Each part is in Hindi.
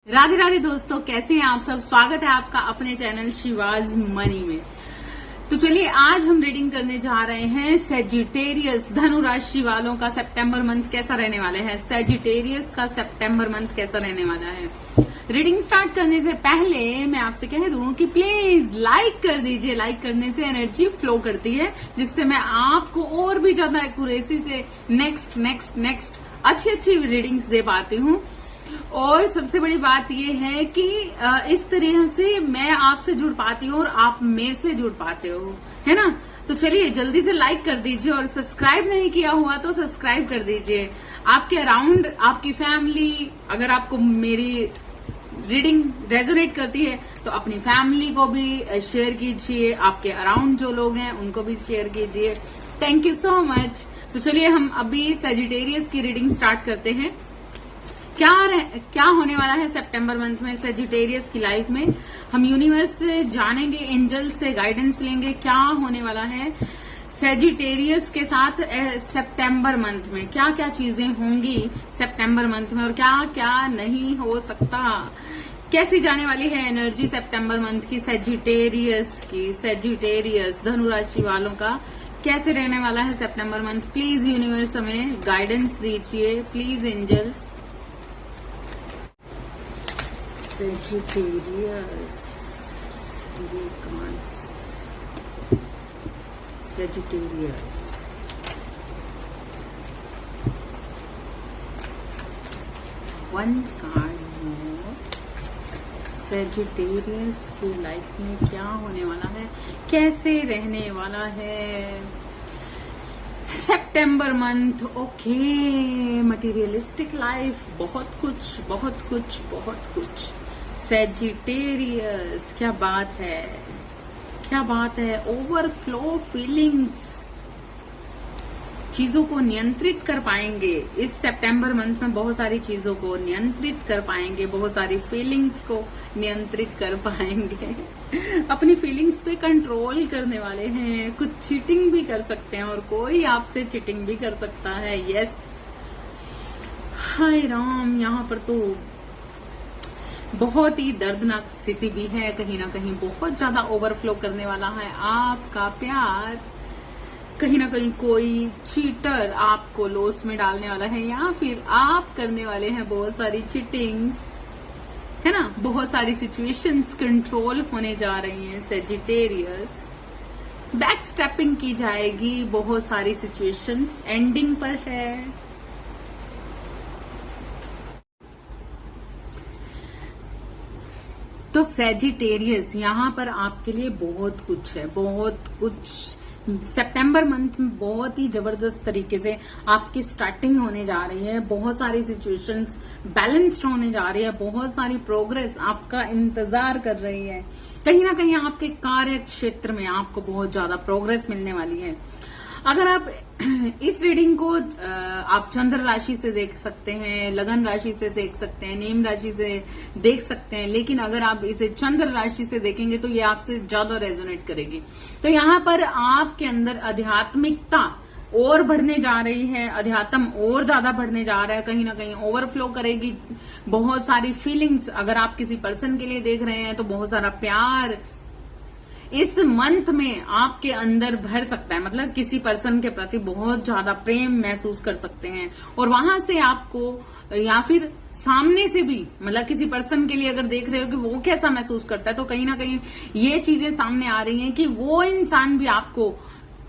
राधे राधे दोस्तों, कैसे हैं आप सब। स्वागत है आपका अपने चैनल शिवाज मनी में। तो चलिए आज हम रीडिंग करने जा रहे हैं सेजिटेरियस धनु राशि वालों का सितंबर मंथ कैसा रहने वाला है। सेजिटेरियस का सितंबर मंथ कैसा रहने वाला है। रीडिंग स्टार्ट करने से पहले मैं आपसे कह दूं कि प्लीज लाइक कर दीजिए। लाइक करने से एनर्जी फ्लो करती है, जिससे मैं आपको और भी ज्यादा एक्यूरेसी से नेक्स्ट अच्छी रीडिंग्स दे पाती हूँ। और सबसे बड़ी बात यह है कि इस तरह से मैं आपसे जुड़ पाती हूँ और आप मेरे से जुड़ पाते हो, है ना। तो चलिए जल्दी से लाइक कर दीजिए और सब्सक्राइब नहीं किया हुआ तो सब्सक्राइब कर दीजिए। आपके अराउंड आपकी फैमिली, अगर आपको मेरी रीडिंग रेजोनेट करती है तो अपनी फैमिली को भी शेयर कीजिए। आपके अराउंड जो लोग हैं उनको भी शेयर कीजिए। Thank you so much. तो चलिए हम अभी सेजिटेरियस की रीडिंग स्टार्ट करते हैं। क्या होने वाला है सितंबर मंथ में सेजिटेरियस की लाइफ में। हम यूनिवर्स से जानेंगे, एंजल से गाइडेंस लेंगे, क्या होने वाला है सेजिटेरियस के साथ सितंबर मंथ में। क्या क्या चीजें होंगी सितंबर मंथ में और क्या क्या नहीं हो सकता। कैसी जाने वाली है एनर्जी सितंबर मंथ की सेजिटेरियस धनु राशि वालों का कैसे रहने वाला है सितंबर मंथ। प्लीज यूनिवर्स हमें गाइडेंस दीजिए, please angels. Sagittarius, Sagittarius. One card more. Sagittarius की लाइफ में क्या होने वाला है, कैसे रहने वाला है सितंबर मंथ। ओके, मटेरियलिस्टिक लाइफ, बहुत कुछ। सेजिटेरियस, क्या बात है। ओवरफ्लो फीलिंग्स, चीजों को नियंत्रित कर पाएंगे इस सितंबर मंथ में। बहुत सारी चीजों को नियंत्रित कर पाएंगे, बहुत सारी फीलिंग्स को नियंत्रित कर पाएंगे। अपनी फीलिंग्स पे कंट्रोल करने वाले हैं। कुछ चीटिंग भी कर सकते हैं और कोई आपसे चीटिंग भी कर सकता है। यस, हाय राम, यहाँ पर तो बहुत ही दर्दनाक स्थिति भी है। कहीं ना कहीं बहुत ज्यादा ओवरफ्लो करने वाला है आपका प्यार। कहीं ना कहीं कोई चीटर आपको लॉस में डालने वाला है, या फिर आप करने वाले हैं बहुत सारी चीटिंग्स, है ना। बहुत सारी सिचुएशंस कंट्रोल होने जा रही हैं सेजिटेरियस। बैक स्टेपिंग की जाएगी, बहुत सारी सिचुएशंस एंडिंग पर है। तो सेजिटेरियस यहाँ पर आपके लिए बहुत कुछ है, बहुत कुछ। सितंबर मंथ में बहुत ही जबरदस्त तरीके से आपकी स्टार्टिंग होने जा रही है। बहुत सारी सिचुएशंस बैलेंस्ड होने जा रही है, बहुत सारी प्रोग्रेस आपका इंतजार कर रही है। कहीं ना कहीं आपके कार्य क्षेत्र में आपको बहुत ज्यादा प्रोग्रेस मिलने वाली है। अगर आप इस रीडिंग को आप चंद्र राशि से देख सकते हैं, लगन राशि से देख सकते हैं, नीम राशि से देख सकते हैं, लेकिन अगर आप इसे चंद्र राशि से देखेंगे तो ये आपसे ज्यादा रेजोनेट करेगी। तो यहाँ पर आपके अंदर आध्यात्मिकता और बढ़ने जा रही है, अध्यात्म और ज्यादा बढ़ने जा रहा है। कहीं ना कहीं ओवरफ्लो करेगी बहुत सारी फीलिंग्स। अगर आप किसी पर्सन के लिए देख रहे हैं तो बहुत सारा प्यार इस मंथ में आपके अंदर भर सकता है। मतलब किसी पर्सन के प्रति बहुत ज्यादा प्रेम महसूस कर सकते हैं और वहां से आपको, या फिर सामने से भी, मतलब किसी पर्सन के लिए अगर देख रहे हो कि वो कैसा महसूस करता है, तो कहीं ना कहीं ये चीजें सामने आ रही हैं कि वो इंसान भी आपको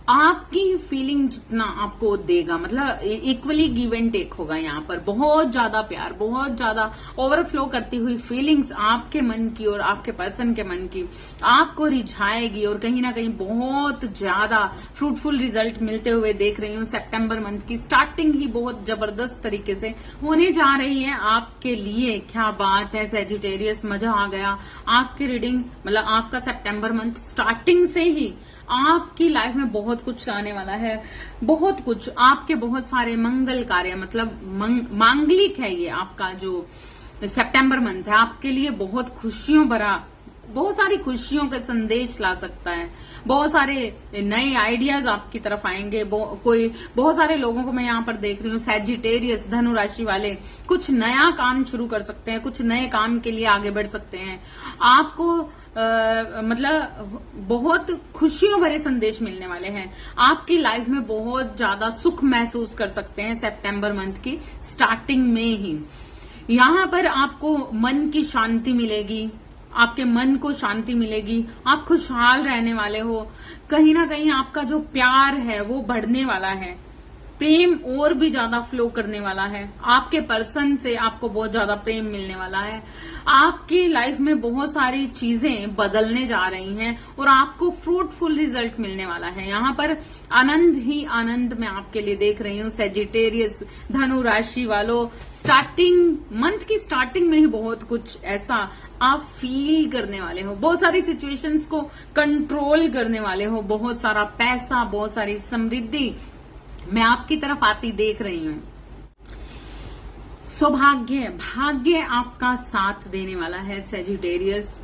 आपकी फीलिंग जितना आपको देगा, मतलब इक्वली गिव एंड टेक होगा। यहाँ पर बहुत ज्यादा प्यार, बहुत ज्यादा ओवरफ्लो करती हुई फीलिंग्स आपके मन की और आपके पर्सन के मन की आपको रिझाएगी और कहीं ना कहीं बहुत ज्यादा फ्रूटफुल रिजल्ट मिलते हुए देख रही हूँ। सितंबर मंथ की स्टार्टिंग ही बहुत जबरदस्त तरीके से होने जा रही है आपके लिए। क्या बात है सेजिटेरियस, मजा आ गया आपकी रीडिंग। मतलब आपका सितंबर मंथ स्टार्टिंग से ही आपकी लाइफ में बहुत कुछ आने वाला है। बहुत कुछ, आपके बहुत सारे मंगल कार्य, मतलब मांगलिक है ये आपका जो सितंबर मंथ है। आपके लिए बहुत खुशियों भरा बहुत सारी खुशियों का संदेश ला सकता है, बहुत सारे नए आइडियाज आपकी तरफ आएंगे। बहुत सारे लोगों को मैं यहाँ पर देख रही हूँ, सैजिटेरियस धनु राशि वाले कुछ नया काम शुरू कर सकते हैं, कुछ नए काम के लिए आगे बढ़ सकते हैं। आपको मतलब बहुत खुशियों भरे संदेश मिलने वाले हैं। आपकी लाइफ में बहुत ज्यादा सुख महसूस कर सकते हैं सितंबर मंथ की स्टार्टिंग में ही। यहाँ पर आपको मन की शांति मिलेगी, आपके मन को शांति मिलेगी, आप खुशहाल रहने वाले हो। कहीं ना कहीं आपका जो प्यार है वो बढ़ने वाला है, प्रेम और भी ज्यादा फ्लो करने वाला है। आपके पर्सन से आपको बहुत ज्यादा प्रेम मिलने वाला है। आपकी लाइफ में बहुत सारी चीजें बदलने जा रही हैं और आपको फ्रूटफुल रिजल्ट मिलने वाला है। यहाँ पर आनंद ही आनंद मैं आपके लिए देख रही हूँ। सैजिटेरियस धनु राशि वालों, मंथ की स्टार्टिंग में ही बहुत कुछ ऐसा आप फील करने वाले हो, बहुत सारी सिचुएशंस को कंट्रोल करने वाले हो, बहुत सारा पैसा, बहुत सारी समृद्धि मैं आपकी तरफ आती देख रही हूँ। सौभाग्य, भाग्य आपका साथ देने वाला है सैजिटेरियस,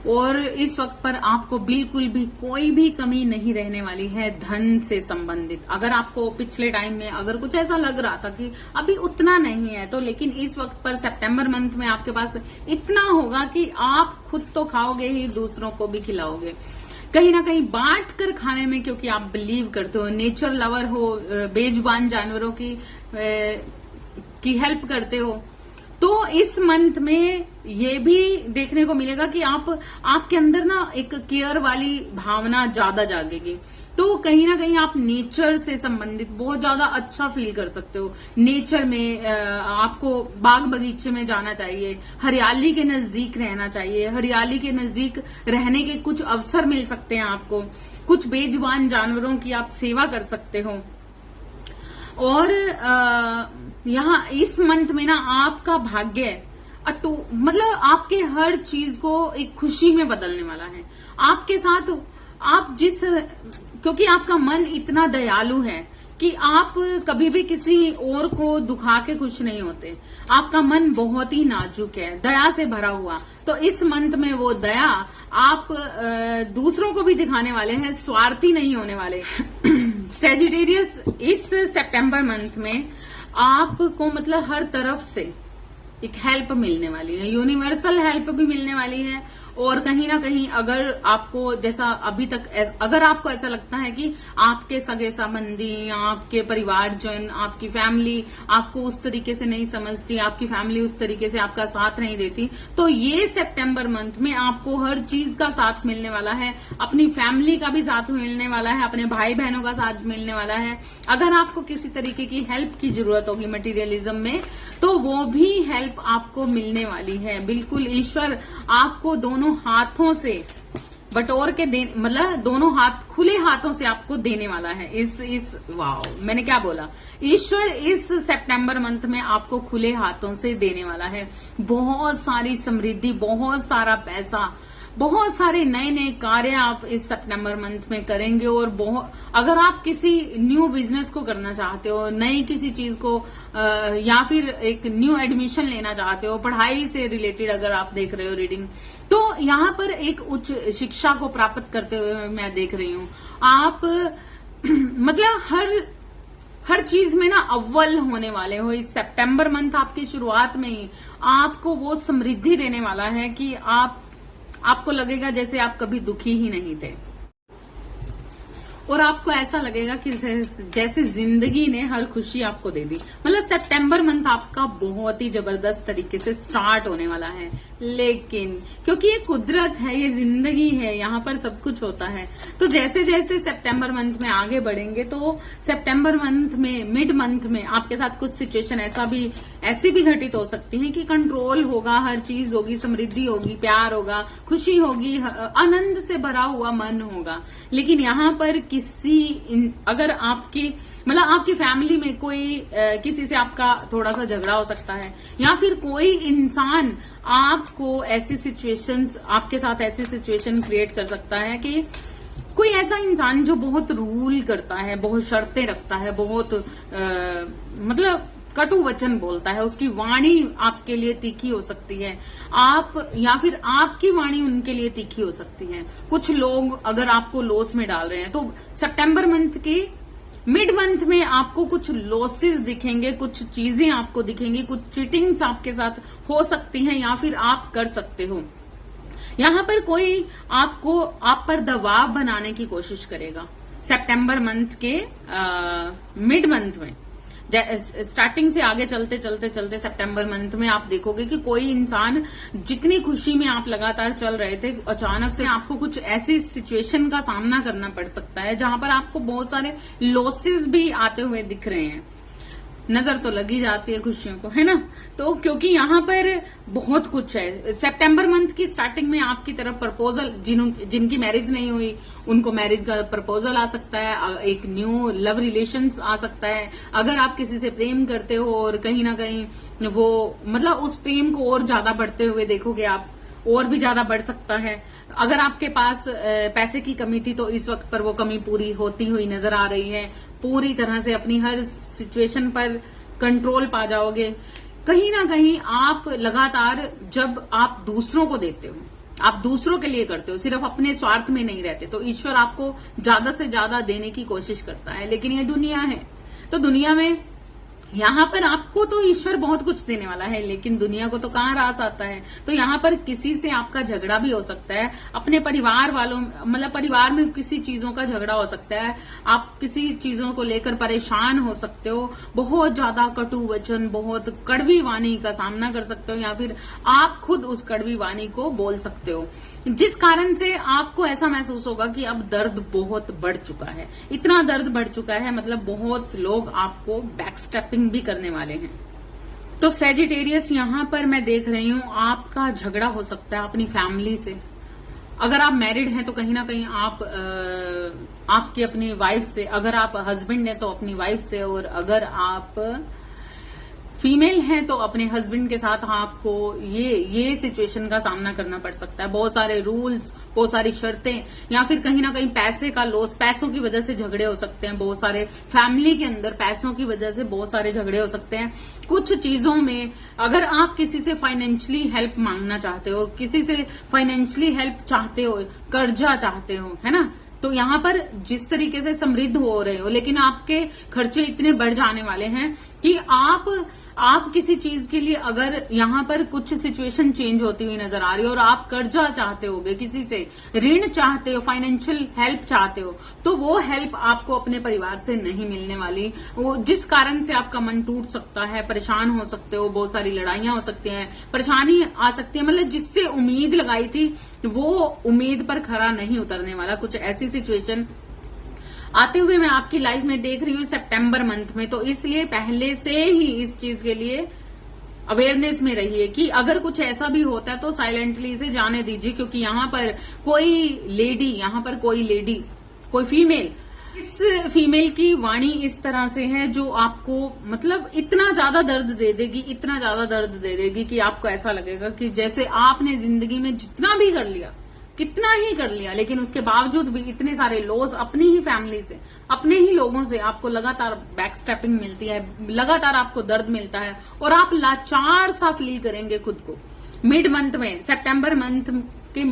और इस वक्त पर आपको बिल्कुल भी कोई भी कमी नहीं रहने वाली है धन से संबंधित। अगर आपको पिछले टाइम में अगर कुछ ऐसा लग रहा था कि अभी उतना नहीं है, तो लेकिन इस वक्त पर सितंबर मंथ में आपके पास इतना होगा कि आप खुद तो खाओगे ही, दूसरों को भी खिलाओगे। कहीं ना कहीं बांट कर खाने में, क्योंकि आप बिलीव करते हो, नेचर लवर हो, बेजुबान जानवरों की हेल्प करते हो, तो इस मंथ में ये भी देखने को मिलेगा कि आपके अंदर ना एक केयर वाली भावना ज्यादा जागेगी। तो कहीं ना कहीं आप नेचर से संबंधित बहुत ज्यादा अच्छा फील कर सकते हो। नेचर में आपको बाग बगीचे में जाना चाहिए, हरियाली के नजदीक रहना चाहिए, हरियाली के नजदीक रहने के कुछ अवसर मिल सकते हैं आपको। कुछ बेजुबान जानवरों की आप सेवा कर सकते हो। और यहाँ इस मंथ में ना आपका भाग्य मतलब आपके हर चीज को एक खुशी में बदलने वाला है। आपके साथ आप क्योंकि आपका मन इतना दयालु है कि आप कभी भी किसी और को दुखा के खुश नहीं होते। आपका मन बहुत ही नाजुक है, दया से भरा हुआ। तो इस मंथ में वो दया आप दूसरों को भी दिखाने वाले हैं, स्वार्थी नहीं होने वाले। सैजिटेरियस, इस सितंबर मंथ में आपको मतलब हर तरफ से एक हेल्प मिलने वाली है, यूनिवर्सल हेल्प भी मिलने वाली है। और कहीं ना कहीं अगर आपको जैसा अभी तक अगर आपको ऐसा लगता है कि आपके सगे संबंधी, आपके परिवारजन, आपकी फैमिली आपको उस तरीके से नहीं समझती, आपकी फैमिली उस तरीके से आपका साथ नहीं देती, तो ये सितंबर मंथ में आपको हर चीज का साथ मिलने वाला है। अपनी फैमिली का भी साथ मिलने वाला है, अपने भाई बहनों का साथ मिलने वाला है। अगर आपको किसी तरीके की हेल्प की जरूरत होगी मटेरियलिज्म में, तो वो भी हेल्प आपको मिलने वाली है। बिल्कुल ईश्वर आपको दोनों हाथों से बटोर के मतलब दोनों हाथ खुले हाथों से आपको देने वाला है। वाओ, मैंने क्या बोला, ईश्वर इस सितंबर मंथ में आपको खुले हाथों से देने वाला है। बहुत सारी समृद्धि, बहुत सारा पैसा, बहुत सारे नए नए कार्य आप इस सितंबर मंथ में करेंगे। और अगर आप किसी न्यू बिजनेस को करना चाहते हो, नई किसी चीज को या फिर एक न्यू एडमिशन लेना चाहते हो, पढ़ाई से रिलेटेड अगर आप देख रहे हो रीडिंग, तो यहाँ पर एक उच्च शिक्षा को प्राप्त करते हुए मैं देख रही हूँ। आप मतलब हर चीज में ना अव्वल होने वाले हो। इस सितंबर मंथ आपकी शुरुआत में ही आपको वो समृद्धि देने वाला है कि आपको लगेगा जैसे आप कभी दुखी ही नहीं थे, और आपको ऐसा लगेगा कि जैसे जिंदगी ने हर खुशी आपको दे दी। मतलब सितंबर मंथ आपका बहुत ही जबरदस्त तरीके से स्टार्ट होने वाला है। लेकिन क्योंकि ये कुदरत है, ये जिंदगी है, यहाँ पर सब कुछ होता है। तो जैसे जैसे सितंबर मंथ में आगे बढ़ेंगे, तो सितंबर मंथ में मिड मंथ में आपके साथ कुछ सिचुएशन ऐसी भी घटित हो सकती है कि कंट्रोल होगा, हर चीज होगी, समृद्धि होगी, प्यार होगा, खुशी होगी, आनंद से भरा हुआ मन होगा। लेकिन यहाँ पर अगर आपकी फैमिली में कोई किसी से आपका थोड़ा सा झगड़ा हो सकता है, या फिर कोई इंसान आपको आपके साथ ऐसी सिचुएशन क्रिएट कर सकता है कि कोई ऐसा इंसान जो बहुत रूल करता है, बहुत शर्तें रखता है, बहुत मतलब कटु वचन बोलता है, उसकी वाणी आपके लिए तीखी हो सकती है, आप या फिर आपकी वाणी उनके लिए तीखी हो सकती है। कुछ लोग अगर आपको लॉस में डाल रहे हैं तो सितंबर मंथ की मिड मंथ में आपको कुछ लॉसेस दिखेंगे, कुछ चीजें आपको दिखेंगी, कुछ चीटिंग्स आपके साथ हो सकती हैं या फिर आप कर सकते हो। यहां पर कोई आपको आप पर दबाव बनाने की कोशिश करेगा सितंबर मंथ के मिड मंथ में। स्टार्टिंग से आगे चलते चलते चलते सितंबर मंथ में आप देखोगे कि कोई इंसान, जितनी खुशी में आप लगातार चल रहे थे, अचानक से आपको कुछ ऐसी सिचुएशन का सामना करना पड़ सकता है जहां पर आपको बहुत सारे लॉसेस भी आते हुए दिख रहे हैं। नजर तो लगी जाती है खुशियों को, है ना। तो क्योंकि यहाँ पर बहुत कुछ है। सितंबर मंथ की स्टार्टिंग में आपकी तरफ प्रपोजल, जिनकी मैरिज नहीं हुई उनको मैरिज का प्रपोजल आ सकता है, एक न्यू लव रिलेशंस आ सकता है। अगर आप किसी से प्रेम करते हो और कहीं ना कहीं वो मतलब उस प्रेम को और ज्यादा बढ़ते हुए देखोगे आप, और भी ज्यादा बढ़ सकता है। अगर आपके पास पैसे की कमी थी तो इस वक्त पर वो कमी पूरी होती हुई नजर आ रही है। पूरी तरह से अपनी हर सिचुएशन पर कंट्रोल पा जाओगे। कहीं ना कहीं आप लगातार, जब आप दूसरों को देते हो, आप दूसरों के लिए करते हो, सिर्फ अपने स्वार्थ में नहीं रहते, तो ईश्वर आपको ज्यादा से ज्यादा देने की कोशिश करता है। लेकिन ये दुनिया है, तो दुनिया में यहाँ पर आपको तो ईश्वर बहुत कुछ देने वाला है, लेकिन दुनिया को तो कहाँ रास आता है। तो यहाँ पर किसी से आपका झगड़ा भी हो सकता है, अपने परिवार वालों, मतलब परिवार में किसी चीजों का झगड़ा हो सकता है। आप किसी चीजों को लेकर परेशान हो सकते हो, बहुत ज्यादा कटु वचन, बहुत कड़वी वाणी का सामना कर सकते हो, या फिर आप खुद उस कड़वी वाणी को बोल सकते हो, जिस कारण से आपको ऐसा महसूस होगा कि अब दर्द बहुत बढ़ चुका है। इतना दर्द बढ़ चुका है, मतलब बहुत लोग आपको बैकस्टेपिंग भी करने वाले हैं। तो सैजिटेरियस, यहां पर मैं देख रही हूं आपका झगड़ा हो सकता है अपनी फैमिली से। अगर आप मैरिड हैं तो कहीं ना कहीं आप आपकी अपनी वाइफ से, अगर आप हस्बैंड हैं तो अपनी वाइफ से, और अगर आप फीमेल हैं तो अपने हस्बैंड के साथ आपको ये सिचुएशन का सामना करना पड़ सकता है। बहुत सारे रूल्स, बहुत सारी शर्तें, या फिर कहीं ना कहीं पैसे का लॉस, पैसों की वजह से झगड़े हो सकते हैं। बहुत सारे फैमिली के अंदर पैसों की वजह से बहुत सारे झगड़े हो सकते हैं। कुछ चीजों में अगर आप किसी से फाइनेंशियली हेल्प मांगना चाहते हो, किसी से फाइनेंशियली हेल्प चाहते हो, कर्जा चाहते हो, है ना, तो यहाँ पर जिस तरीके से समृद्ध हो रहे हो, लेकिन आपके खर्चे इतने बढ़ जाने वाले हैं कि आप किसी चीज के लिए, अगर यहाँ पर कुछ सिचुएशन चेंज होती हुई नजर आ रही हो और आप कर्जा चाहते होगे, किसी से ऋण चाहते हो, फाइनेंशियल हेल्प चाहते हो, तो वो हेल्प आपको अपने परिवार से नहीं मिलने वाली, वो जिस कारण से आपका मन टूट सकता है, परेशान हो सकते हो, बहुत सारी लड़ाइयां हो सकती हैं, परेशानी आ सकती है। मतलब जिससे उम्मीद लगाई थी वो उम्मीद पर खरा नहीं उतरने वाला, कुछ ऐसी सिचुएशन आते हुए मैं आपकी लाइफ में देख रही हूँ सितंबर मंथ में। तो इसलिए पहले से ही इस चीज के लिए अवेयरनेस में रहिए कि अगर कुछ ऐसा भी होता है तो साइलेंटली इसे जाने दीजिए, क्योंकि यहाँ पर कोई लेडी, कोई फीमेल, इस फीमेल की वाणी इस तरह से है जो आपको मतलब इतना ज्यादा दर्द दे देगी कि आपको ऐसा लगेगा कि जैसे आपने जिंदगी में कितना ही कर लिया, लेकिन उसके बावजूद भी इतने सारे लॉस अपनी ही फैमिली से, अपने ही लोगों से आपको लगातार बैकस्टेपिंग मिलती है, लगातार आपको दर्द मिलता है और आप लाचार सा फील करेंगे खुद को। मिड मंथ में, सितंबर मंथ के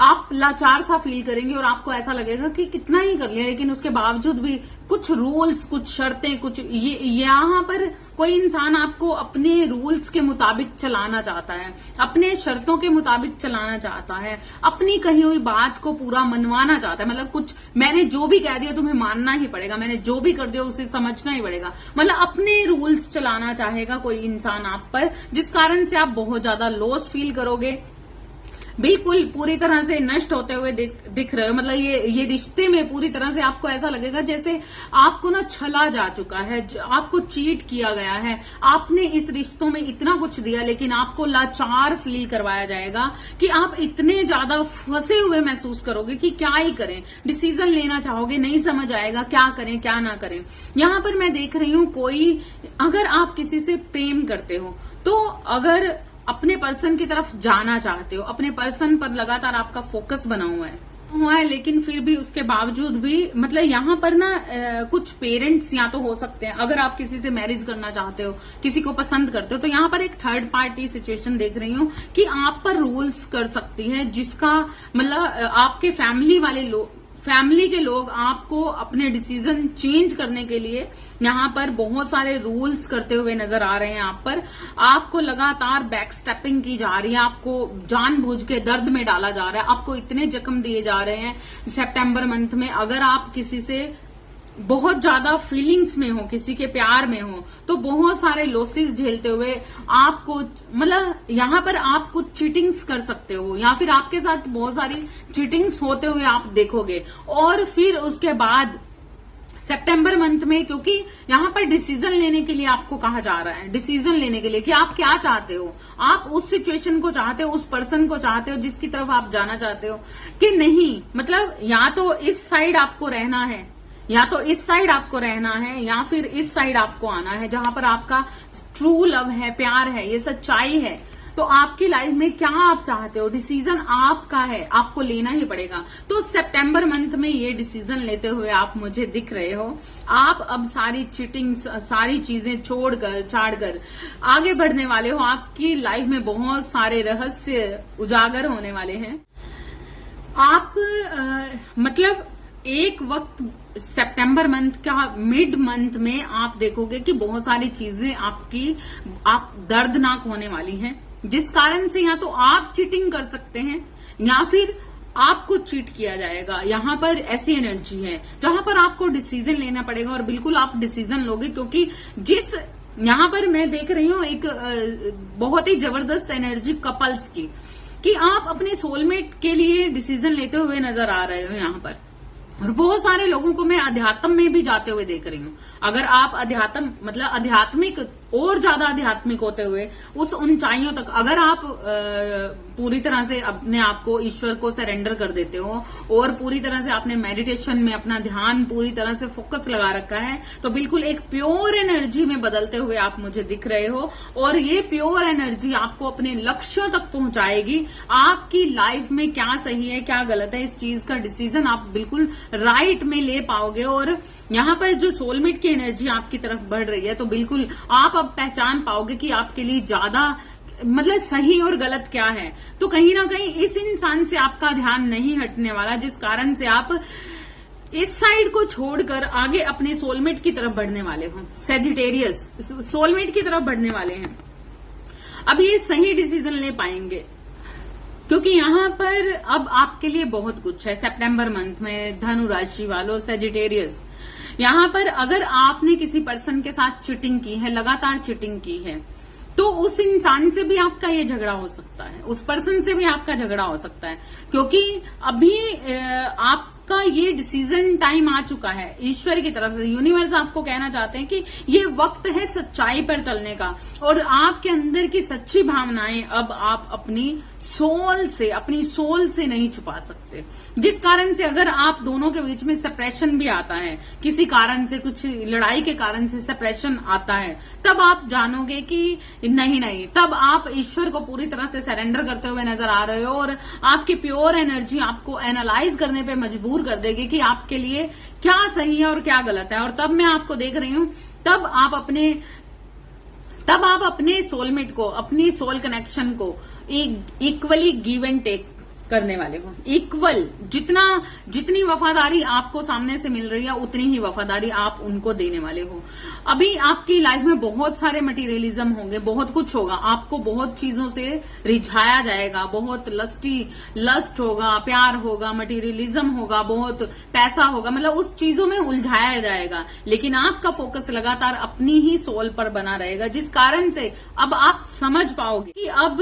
आप लाचार सा फील करेंगे और आपको ऐसा लगेगा कि कितना ही कर लिया, लेकिन उसके बावजूद भी कुछ रूल्स, कुछ शर्तें, कुछ यहाँ पर कोई इंसान आपको अपने रूल्स के मुताबिक चलाना चाहता है, अपने शर्तों के मुताबिक चलाना चाहता है, अपनी कही हुई बात को पूरा मनवाना चाहता है। मतलब कुछ मैंने जो भी कह दिया तुम्हें मानना ही पड़ेगा, मैंने जो भी कर दिया उसे समझना ही पड़ेगा, मतलब अपने रूल्स चलाना चाहेगा कोई इंसान आप पर, जिस कारण से आप बहुत ज्यादा लॉस फील करोगे, बिल्कुल पूरी तरह से नष्ट होते हुए दिख रहे हो। मतलब ये रिश्ते में पूरी तरह से आपको ऐसा लगेगा जैसे आपको ना छला जा चुका है, आपको चीट किया गया है, आपने इस रिश्तों में इतना कुछ दिया लेकिन आपको लाचार फील करवाया जाएगा कि आप इतने ज्यादा फंसे हुए महसूस करोगे कि क्या ही करें, डिसीजन लेना चाहोगे, नहीं समझ आएगा क्या करें क्या ना करें। यहां पर मैं देख रही हूं अगर आप किसी से प्रेम करते हो तो अगर अपने पर्सन की तरफ जाना चाहते हो, अपने पर्सन पर लगातार आपका फोकस बना हुआ है, हुआ है, लेकिन फिर भी उसके बावजूद भी मतलब यहाँ पर ना कुछ पेरेंट्स या तो हो सकते हैं, अगर आप किसी से मैरिज करना चाहते हो, किसी को पसंद करते हो, तो यहाँ पर एक थर्ड पार्टी सिचुएशन देख रही हूँ कि आप पर रूल्स कर सकती है, जिसका मतलब आपके फैमिली के लोग आपको अपने डिसीजन चेंज करने के लिए यहाँ पर बहुत सारे रूल्स करते हुए नजर आ रहे हैं। आप पर आपको लगातार बैक स्टेपिंग की जा रही है, आपको जानबूझ के दर्द में डाला जा रहा है, आपको इतने जख्म दिए जा रहे हैं सितंबर मंथ में। अगर आप किसी से बहुत ज्यादा फीलिंग्स में हो, किसी के प्यार में हो, तो बहुत सारे लॉसेस झेलते हुए आपको मतलब यहाँ पर आप कुछ चीटिंग्स कर सकते हो, या फिर आपके साथ बहुत सारी चीटिंग्स होते हुए आप देखोगे। और फिर उसके बाद सितंबर मंथ में, क्योंकि यहाँ पर डिसीजन लेने के लिए आपको कहा जा रहा है, डिसीजन लेने के लिए कि आप क्या चाहते हो, आप उस सिचुएशन को चाहते हो, उस पर्सन को चाहते हो जिसकी तरफ आप जाना चाहते हो कि नहीं। मतलब या तो इस साइड आपको रहना है, या तो इस साइड आपको रहना है, या फिर इस साइड आपको आना है जहां पर आपका ट्रू लव है, प्यार है, ये सच्चाई है। तो आपकी लाइफ में क्या आप चाहते हो, डिसीजन आपका है, आपको लेना ही पड़ेगा। तो सितंबर मंथ में ये डिसीजन लेते हुए आप मुझे दिख रहे हो। आप अब सारी चीटिंग, सारी चीजें छोड़कर छाड़कर आगे बढ़ने वाले हो। आपकी लाइफ में बहुत सारे रहस्य उजागर होने वाले हैं। आप मतलब एक वक्त सितंबर मंथ का मिड मंथ में आप देखोगे कि बहुत सारी चीजें आप दर्दनाक होने वाली हैं, जिस कारण से या तो आप चीटिंग कर सकते हैं या फिर आपको चीट किया जाएगा। यहाँ पर ऐसी एनर्जी है जहां पर आपको डिसीजन लेना पड़ेगा, और बिल्कुल आप डिसीजन लोगे, क्योंकि जिस यहाँ पर मैं देख रही हूँ एक बहुत ही जबरदस्त एनर्जी कपल्स की, कि आप अपने सोलमेट के लिए डिसीजन लेते हुए नजर आ रहे हो यहाँ पर। और बहुत सारे लोगों को मैं अध्यात्म में भी जाते हुए देख रही हूँ। अगर आप अध्यात्म मतलब आध्यात्मिक और ज्यादा आध्यात्मिक होते हुए उस ऊंचाइयों तक अगर आप पूरी तरह से अपने आप को ईश्वर को सरेंडर कर देते हो, और पूरी तरह से आपने मेडिटेशन में अपना ध्यान पूरी तरह से फोकस लगा रखा है, तो बिल्कुल एक प्योर एनर्जी में बदलते हुए आप मुझे दिख रहे हो। और ये प्योर एनर्जी आपको अपने लक्ष्यों तक पहुंचाएगी। आपकी लाइफ में क्या सही है क्या गलत है, इस चीज का डिसीजन आप बिल्कुल राइट में ले पाओगे। और यहाँ पर जो सोलमेट की एनर्जी आपकी तरफ बढ़ रही है, तो बिल्कुल आप अब पहचान पाओगे कि आपके लिए ज्यादा मतलब सही और गलत क्या है। तो कहीं ना कहीं इस इंसान से आपका ध्यान नहीं हटने वाला, जिस कारण से आप इस साइड को छोड़कर आगे अपने सोलमेट की तरफ बढ़ने वाले हो। सेजिटेरियस सोलमेट की तरफ बढ़ने वाले हैं। अब ये सही डिसीजन ले पाएंगे, क्योंकि यहाँ पर अब आपके लिए बहुत कुछ है। सितंबर मंथ में धनु राशि वालों, सेजिटेरियस, यहाँ पर अगर आपने किसी पर्सन के साथ चीटिंग की है, लगातार चीटिंग की है, तो उस इंसान से भी आपका ये झगड़ा हो सकता है, उस पर्सन से भी आपका झगड़ा हो सकता है, क्योंकि अभी आपका ये डिसीजन टाइम आ चुका है। ईश्वर की तरफ से यूनिवर्स आपको कहना चाहते हैं कि ये वक्त है सच्चाई पर चलने का, और आपके अंदर की सच्ची भावनाएं अब आप अपनी सोल से नहीं छुपा सकते। जिस कारण से अगर आप दोनों के बीच में सेपरेशन भी आता है, किसी कारण से, कुछ लड़ाई के कारण से सेपरेशन आता है, तब आप जानोगे कि नहीं, तब आप ईश्वर को पूरी तरह से सरेंडर करते हुए नजर आ रहे हो। और आपकी प्योर एनर्जी आपको एनालाइज करने पे मजबूर कर देगी कि आपके लिए क्या सही है और क्या गलत है। और तब मैं आपको देख रही हूं, तब आप अपने सोलमेट को, अपनी सोल कनेक्शन को इक्वली गिव एंड टेक करने वाले हो। इक्वल, जितनी वफादारी आपको सामने से मिल रही है, उतनी ही वफादारी आप उनको देने वाले हो। अभी आपकी लाइफ में बहुत सारे मटेरियलिज्म होंगे, बहुत कुछ होगा, आपको बहुत चीजों से रिझाया जाएगा, बहुत लस्ट होगा, प्यार होगा, मटेरियलिज्म होगा, बहुत पैसा होगा, मतलब उस चीजों में उलझाया जाएगा। लेकिन आपका फोकस लगातार अपनी ही सोल पर बना रहेगा, जिस कारण से अब आप समझ पाओगे कि अब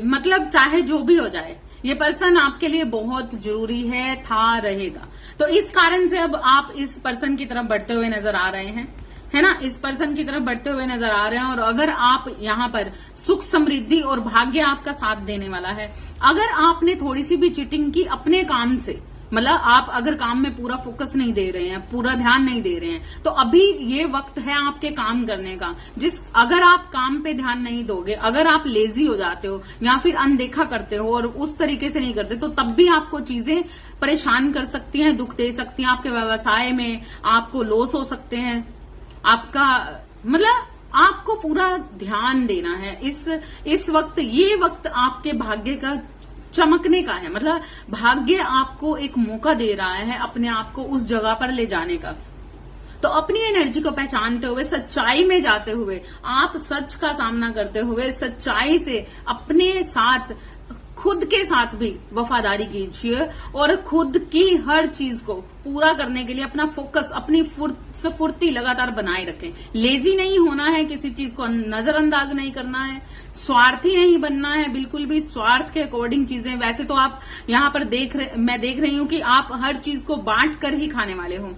मतलब चाहे जो भी हो जाए, ये पर्सन आपके लिए बहुत जरूरी है, रहेगा। तो इस कारण से अब आप इस पर्सन की तरफ बढ़ते हुए नजर आ रहे हैं, है ना, इस पर्सन की तरफ बढ़ते हुए नजर आ रहे हैं। और अगर आप यहाँ पर सुख समृद्धि और भाग्य आपका साथ देने वाला है। अगर आपने थोड़ी सी भी चीटिंग की अपने काम से, मतलब आप अगर काम में पूरा फोकस नहीं दे रहे हैं, पूरा ध्यान नहीं दे रहे हैं, तो अभी ये वक्त है आपके काम करने का। अगर आप काम पे ध्यान नहीं दोगे, अगर आप लेजी हो जाते हो या फिर अनदेखा करते हो और उस तरीके से नहीं करते, तो तब भी आपको चीजें परेशान कर सकती हैं, दुख दे सकती हैं। आपके व्यवसाय में आपको लॉस हो सकते हैं। आपका मतलब आपको पूरा ध्यान देना है इस वक्त। ये वक्त आपके भाग्य का चमकने का है, मतलब भाग्य आपको एक मौका दे रहा है अपने आप को उस जगह पर ले जाने का। तो अपनी एनर्जी को पहचानते हुए, सच्चाई में जाते हुए, आप सच का सामना करते हुए, सच्चाई से अपने साथ, खुद के साथ भी वफादारी कीजिए और खुद की हर चीज को पूरा करने के लिए अपना फोकस, अपनी फुर्ती लगातार बनाए रखें। लेजी नहीं होना है, किसी चीज को नजरअंदाज नहीं करना है, स्वार्थी नहीं बनना है, बिल्कुल भी स्वार्थ के अकॉर्डिंग चीजें। वैसे तो आप यहाँ पर मैं देख रही हूँ कि आप हर चीज को बांट कर ही खाने वाले हो,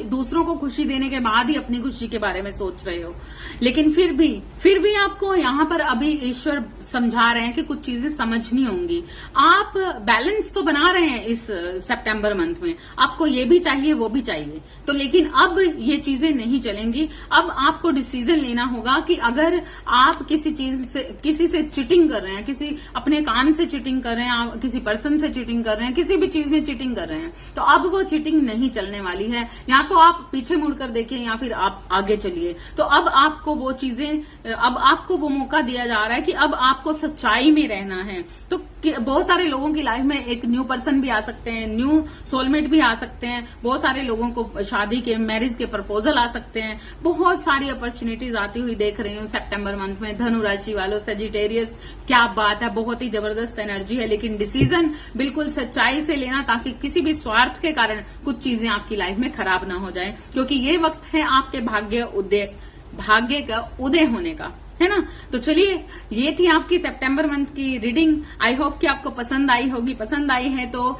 दूसरों को खुशी देने के बाद ही अपनी खुशी के बारे में सोच रहे हो। लेकिन फिर भी आपको यहाँ पर अभी ईश्वर समझा रहे हैं कि कुछ चीजें समझनी होंगी। आप बैलेंस तो बना रहे हैं इस सितंबर मंथ में, आपको ये भी चाहिए वो भी चाहिए, तो लेकिन अब ये चीजें नहीं चलेंगी। अब आपको डिसीजन लेना होगा कि अगर आप किसी से चीटिंग कर रहे हैं, किसी अपने काम से चीटिंग कर रहे हैं, आप किसी पर्सन से चीटिंग कर रहे हैं, किसी भी चीज में चीटिंग कर रहे हैं, तो अब वो चीटिंग नहीं चलने वाली है। या तो आप पीछे मुड़कर देखिए या फिर आप आगे चलिए। तो अब आपको वो चीजें, अब आपको वो मौका दिया जा रहा है कि अब आपको सच्चाई में रहना है। तो बहुत सारे लोगों की लाइफ में एक न्यू पर्सन भी आ सकते हैं, न्यू सोलमेट भी आ सकते हैं। बहुत सारे लोगों को शादी के, मैरिज के प्रपोजल आ सकते हैं। बहुत सारी अपॉर्चुनिटीज आती हुई देख रही हूँ सितंबर मंथ में। धनु राशि वालों, सेजिटेरियस, क्या बात है, बहुत ही जबरदस्त एनर्जी है। लेकिन डिसीजन बिल्कुल सच्चाई से लेना, ताकि किसी भी स्वार्थ के कारण कुछ चीजें आपकी लाइफ में खराब ना हो जाए, क्योंकि ये वक्त है आपके भाग्य का उदय होने का, है ना। तो चलिए, ये थी आपकी सितंबर मंथ की रीडिंग। आई होप कि आपको पसंद आई होगी। पसंद आई है तो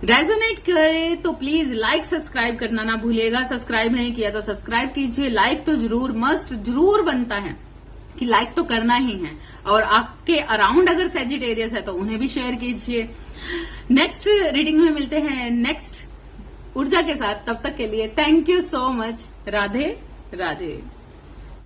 रेजोनेट करे तो प्लीज लाइक सब्सक्राइब करना ना भूलिएगा। सब्सक्राइब नहीं किया तो सब्सक्राइब कीजिए। लाइक तो जरूर बनता है कि लाइक तो करना ही है। और आपके अराउंड अगर सेजिटेरियस है तो उन्हें भी शेयर कीजिए। नेक्स्ट रीडिंग में मिलते हैं नेक्स्ट ऊर्जा के साथ। तब तक के लिए thank you so much. Radhe Radhe.